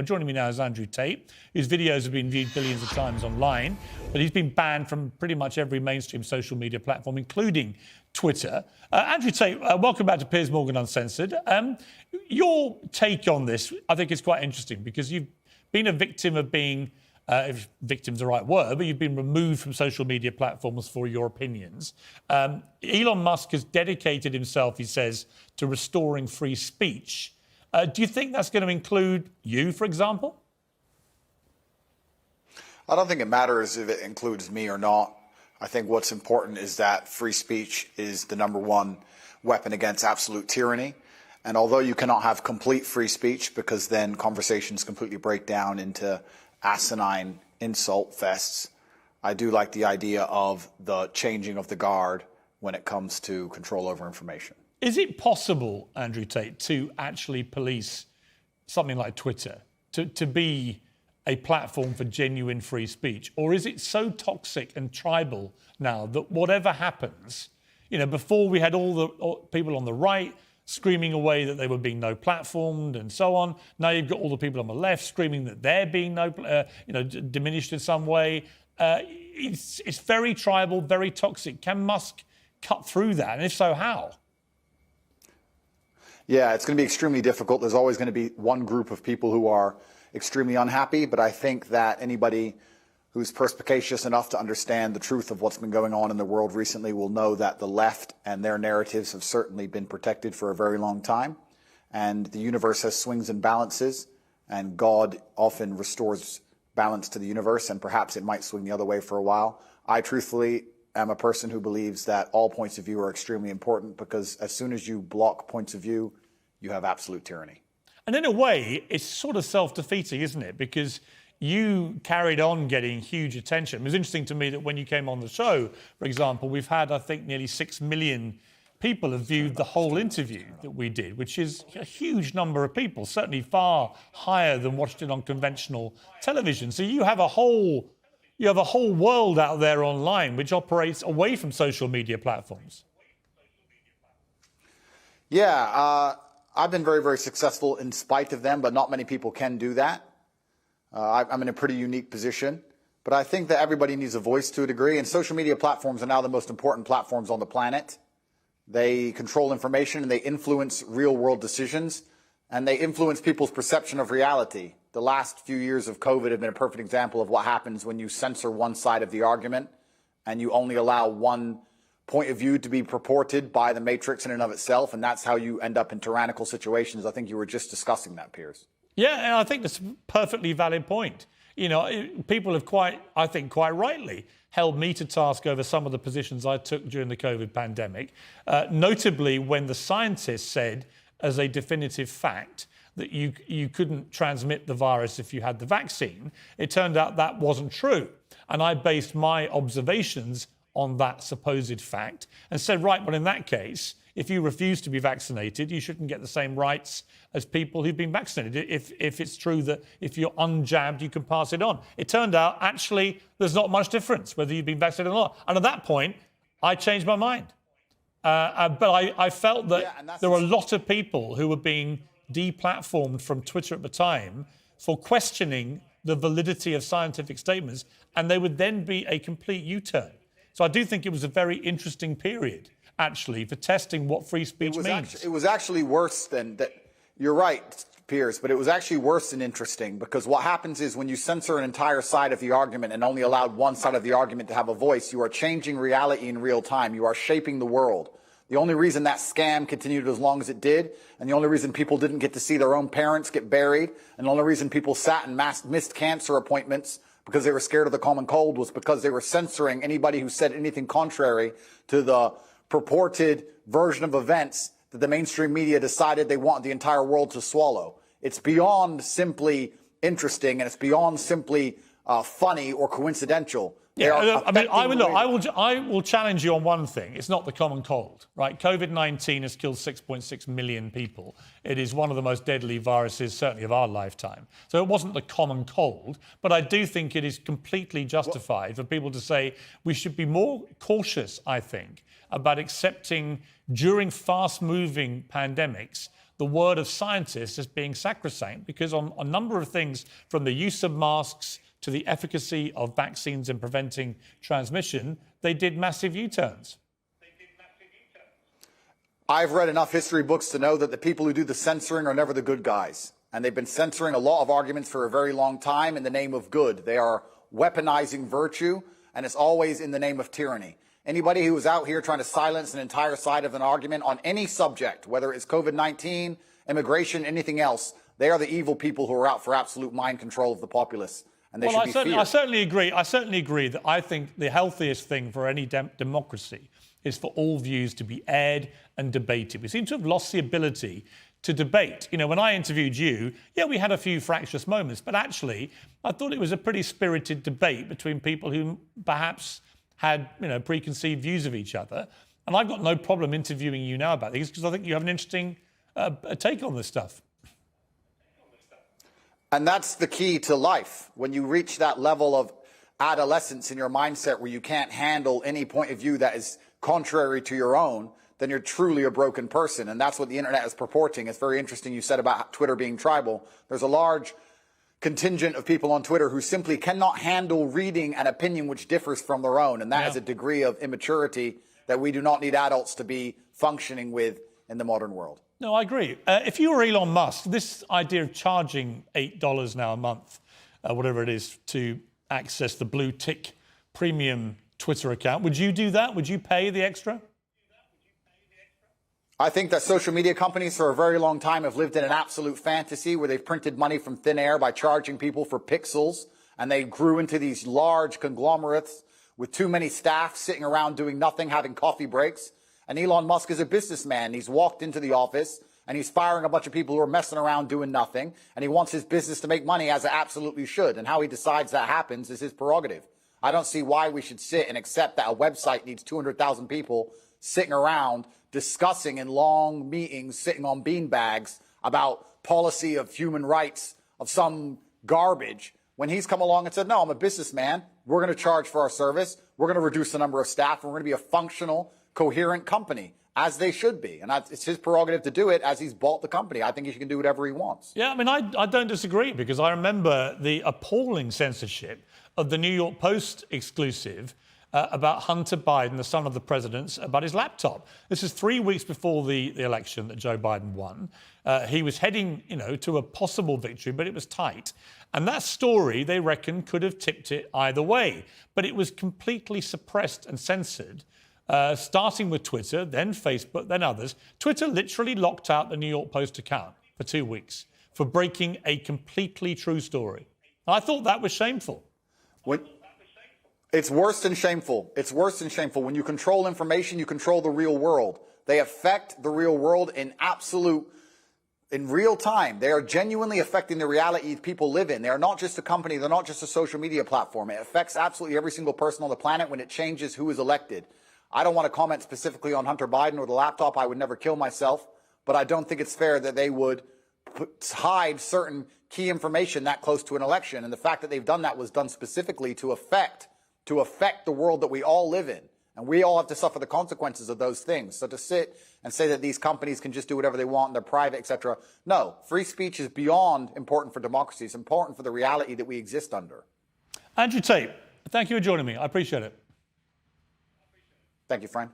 Well, joining me now is Andrew Tate, whose videos have been viewed billions of times online, but he's been banned from pretty much every mainstream social media platform, including Twitter. Andrew Tate, welcome back to Piers Morgan Uncensored. Your take on this, I think, is quite interesting because you've been a victim of being, if victim's the right word, but you've been removed from social media platforms for your opinions. Elon Musk has dedicated himself, he says, to restoring free speech. Do you think that's going to include you, for example? I don't think it matters if it includes me or not. I think what's important is that free speech is the #1 weapon against absolute tyranny. And although you cannot have complete free speech because then conversations completely break down into asinine insult fests, I do like the idea of the changing of the guard when it comes to control over information. Is it possible, Andrew Tate, to actually police something like Twitter, to be a platform for genuine free speech? Or is it so toxic and tribal now that whatever happens, you know, before we had all the people on the right screaming away that they were being no platformed and so on. Now you've got all the people on the left screaming that they're being diminished in some way. It's very tribal, very toxic. Can Musk cut through that? And if so, how? Yeah, it's going to be extremely difficult. There's always going to be one group of people who are extremely unhappy, but I think that anybody who's perspicacious enough to understand the truth of what's been going on in the world recently will know that the left and their narratives have certainly been protected for a very long time. And the universe has swings and balances, and God often restores balance to the universe, and perhaps it might swing the other way for a while. I truthfully am a person who believes that all points of view are extremely important, because as soon as you block points of view, you have absolute tyranny. And in a way, it's sort of self-defeating, isn't it? Because you carried on getting huge attention. It was interesting to me that when you came on the show, for example, we've had, I think, nearly 6 million people have viewed the whole interview that we did, which is a huge number of people, certainly far higher than watched it on conventional television. So you have a whole world out there online which operates away from social media platforms. Yeah, I've been very, very successful in spite of them, but not many people can do that. I'm in a pretty unique position, but I think that everybody needs a voice to a degree, and social media platforms are now the most important platforms on the planet. They control information and they influence real-world decisions, and they influence people's perception of reality. The last few years of COVID have been a perfect example of what happens when you censor one side of the argument and you only allow one point of view to be purported by the matrix in and of itself, and that's how you end up in tyrannical situations. I think you were just discussing that, Piers. Yeah, and I think that's a perfectly valid point. You know, people have quite rightly held me to task over some of the positions I took during the COVID pandemic, notably when the scientists said as a definitive fact that you couldn't transmit the virus if you had the vaccine. It turned out that wasn't true. And I based my observations on that supposed fact and said, right, well, in that case, if you refuse to be vaccinated, you shouldn't get the same rights as people who've been vaccinated. If it's true that if you're unjabbed, you can pass it on. It turned out, actually, there's not much difference whether you've been vaccinated or not. And at that point, I changed my mind. But I felt that there were a lot of people who were being deplatformed from Twitter at the time for questioning the validity of scientific statements, and they would then be a complete U-turn. So I do think it was a very interesting period, actually, for testing what free speech means. It was actually worse than that. You're right, Piers, but it was actually worse than interesting, because what happens is when you censor an entire side of the argument and only allowed one side of the argument to have a voice, you are changing reality in real time. You are shaping the world. The only reason that scam continued as long as it did, and the only reason people didn't get to see their own parents get buried, and the only reason people sat and missed cancer appointments because they were scared of the common cold, was because they were censoring anybody who said anything contrary to the purported version of events that the mainstream media decided they want the entire world to swallow. It's beyond simply interesting, and it's beyond simply funny or coincidental. Yeah, I mean, I will challenge you on one thing. It's not the common cold, right? COVID-19 has killed 6.6 million people. It is one of the most deadly viruses, certainly of our lifetime. So it wasn't the common cold, but I do think it is completely justified for people to say we should be more cautious, I think, about accepting during fast-moving pandemics the word of scientists as being sacrosanct, because on a number of things, from the use of masks to the efficacy of vaccines in preventing transmission, they did massive U-turns. I've read enough history books to know that the people who do the censoring are never the good guys. And they've been censoring a lot of arguments for a very long time in the name of good. They are weaponizing virtue, and it's always in the name of tyranny. Anybody who is out here trying to silence an entire side of an argument on any subject, whether it's COVID-19, immigration, anything else, they are the evil people who are out for absolute mind control of the populace. And they should be feared. I certainly agree. I certainly agree that I think the healthiest thing for any democracy is for all views to be aired and debated. We seem to have lost the ability to debate. You know, when I interviewed you, yeah, we had a few fractious moments, but actually, I thought it was a pretty spirited debate between people who perhaps had, you know, preconceived views of each other. And I've got no problem interviewing you now about these because I think you have an interesting take on this stuff. And that's the key to life. When you reach that level of adolescence in your mindset where you can't handle any point of view that is contrary to your own, then you're truly a broken person. And that's what the internet is purporting. It's very interesting you said about Twitter being tribal. There's a large contingent of people on Twitter who simply cannot handle reading an opinion which differs from their own. And that is a degree of immaturity that we do not need adults to be functioning with in the modern world. No, I agree. If you were Elon Musk, this idea of charging $8 now a month, whatever it is, to access the blue tick premium Twitter account, would you do that? Would you pay the extra? I think that social media companies for a very long time have lived in an absolute fantasy where they've printed money from thin air by charging people for pixels. And they grew into these large conglomerates with too many staff sitting around doing nothing, having coffee breaks. And Elon Musk is a businessman. He's walked into the office and he's firing a bunch of people who are messing around doing nothing. And he wants his business to make money, as it absolutely should. And how he decides that happens is his prerogative. I don't see why we should sit and accept that a website needs 200,000 people sitting around discussing in long meetings, sitting on beanbags about policy of human rights of some garbage, when he's come along and said, no, I'm a businessman. We're going to charge for our service. We're going to reduce the number of staff. And we're going to be a functional, coherent company, as they should be. And it's his prerogative to do it, as he's bought the company. I think he can do whatever he wants. Yeah, I mean, I don't disagree, because I remember the appalling censorship of the New York Post exclusive about Hunter Biden, the son of the president's, about his laptop. This is 3 weeks before the election that Joe Biden won. He was heading, you know, to a possible victory, but it was tight. And that story, they reckon, could have tipped it either way. But it was completely suppressed and censored, starting with Twitter, then Facebook, then others. Twitter literally locked out the New York Post account for 2 weeks for breaking a completely true story. And I thought that was shameful. It's worse than shameful. It's worse than shameful. When you control information, you control the real world. They affect the real world in real time. They are genuinely affecting the reality people live in. They are not just a company. They're not just a social media platform. It affects absolutely every single person on the planet when it changes who is elected. I don't want to comment specifically on Hunter Biden or the laptop. I would never kill myself. But I don't think it's fair that they would hide certain key information that close to an election. And the fact that they've done that was done specifically to affect the world that we all live in. And we all have to suffer the consequences of those things. So to sit and say that these companies can just do whatever they want, they're private, etc. No, free speech is beyond important for democracy. It's important for the reality that we exist under. Andrew Tate, thank you for joining me. I appreciate it. Thank you, friend.